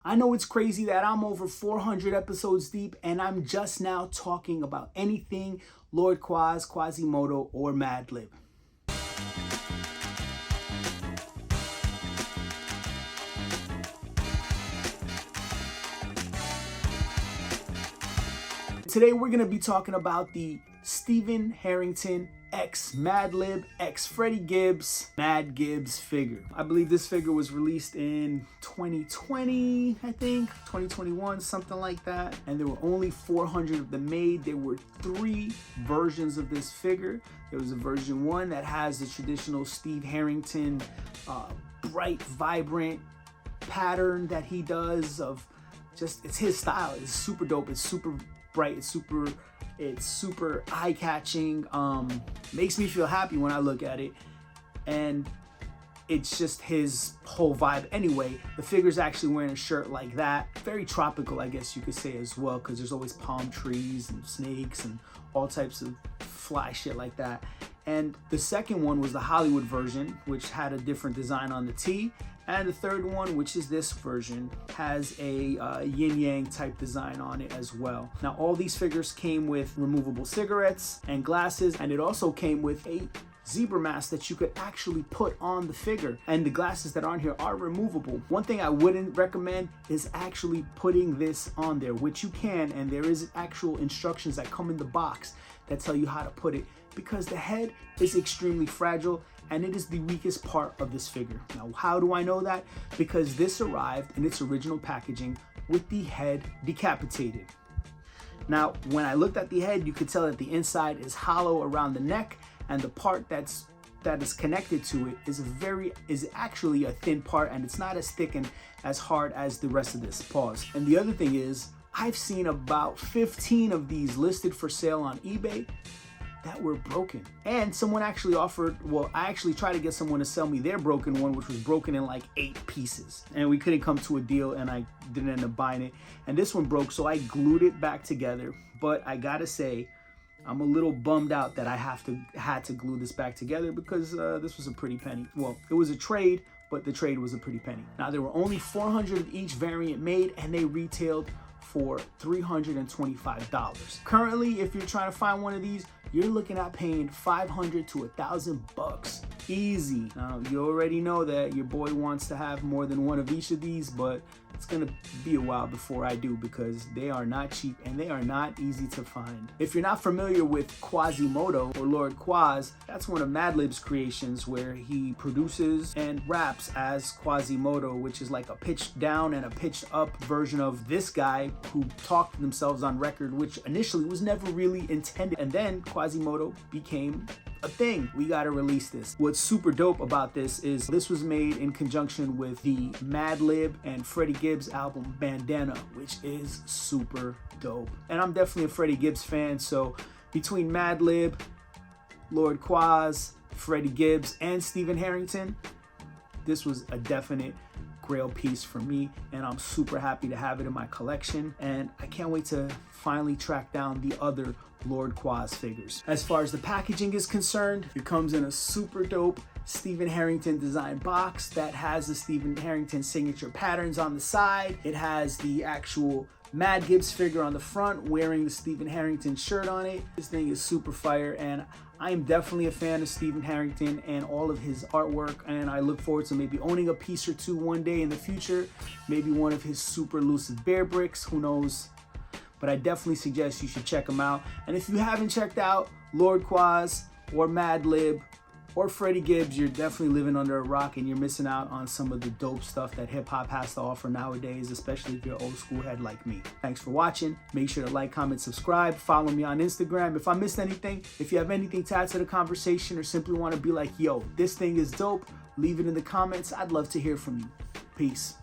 I know it's crazy that I'm over 400 episodes deep and I'm just now talking about anything Lord Quas, Quasimodo, or Madlib. Today we're going to be talking about the Stephen Harrington x Madlib x Freddie Gibbs Madgibbs figure. I believe this figure was released in 2020, I think, 2021, something like that. And there were only 400 of them made. There were 3 versions of this figure. There was a version 1 that has the traditional Steve Harrington bright, vibrant pattern that he does of just, it's his style. It's super dope. It's super bright. It's super eye-catching. Makes me feel happy when I look at it, and it's just his whole vibe. Anyway, the figure's actually wearing a shirt like that, very tropical, I guess you could say, as well, because there's always palm trees and snakes and all types of fly shit like that. And the second one was the Hollywood version, which had a different design on the T. And the third one, which is this version, has a yin-yang type design on it as well. Now, all these figures came with removable cigarettes and glasses, and it also came with a zebra mask that you could actually put on the figure. And the glasses that are on here are removable. One thing I wouldn't recommend is actually putting this on there, which you can, and there is actual instructions that come in the box that tell you how to put it, because the head is extremely fragile and it is the weakest part of this figure. Now, how do I know that? Because this arrived in its original packaging with the head decapitated. Now, when I looked at the head, you could tell that the inside is hollow around the neck, and the part that is connected to it is actually a thin part, and it's not as thick and as hard as the rest of this. Pause. And the other thing is, I've seen about 15 of these listed for sale on eBay that were broken. And someone actually offered, well, I actually tried to get someone to sell me their broken one, which was broken in like 8 pieces. And we couldn't come to a deal, and I didn't end up buying it. And this one broke, so I glued it back together. But I gotta say, I'm a little bummed out that I had to glue this back together, because this was a pretty penny. Well, it was a trade, but the trade was a pretty penny. Now, there were only 400 of each variant made, and they retailed for $325. Currently, if you're trying to find one of these, you're looking at paying $500 to $1,000 easy. Now, you already know that your boy wants to have more than one of each of these, but it's gonna be a while before I do, because they are not cheap and they are not easy to find. If you're not familiar with Quasimodo or Lord Quas, that's one of Madlib's creations, where he produces and raps as Quasimodo, which is like a pitched down and a pitched up version of this guy who talked to themselves on record, which initially was never really intended. And then Quasimodo became a thing. We gotta release this. What's super dope about this is this was made in conjunction with the Madlib and Freddie Gibbs album Bandana, which is super dope. And I'm definitely a Freddie Gibbs fan, so between Madlib, Lord Quas, Freddie Gibbs, and Stephen Harrington, this was a definite grail piece for me, and I'm super happy to have it in my collection, and I can't wait to finally track down the other Lord Quas figures. As far as the packaging is concerned, it comes in a super dope Stephen Harrington design box that has the Stephen Harrington signature patterns on the side. It has the actual Madgibbs figure on the front wearing the Stephen Harrington shirt on it. This thing is super fire, and I am definitely a fan of Stephen Harrington and all of his artwork, and I look forward to maybe owning a piece or two one day in the future. Maybe one of his super elusive bear bricks, who knows? But I definitely suggest you should check them out. And if you haven't checked out Lord Quas or Madlib or Freddie Gibbs, you're definitely living under a rock, and you're missing out on some of the dope stuff that hip-hop has to offer nowadays, especially if you're an old school head like me. Thanks for watching. Make sure to like, comment, subscribe. Follow me on Instagram. If I missed anything, if you have anything to add to the conversation, or simply want to be like, yo, this thing is dope, leave it in the comments. I'd love to hear from you. Peace.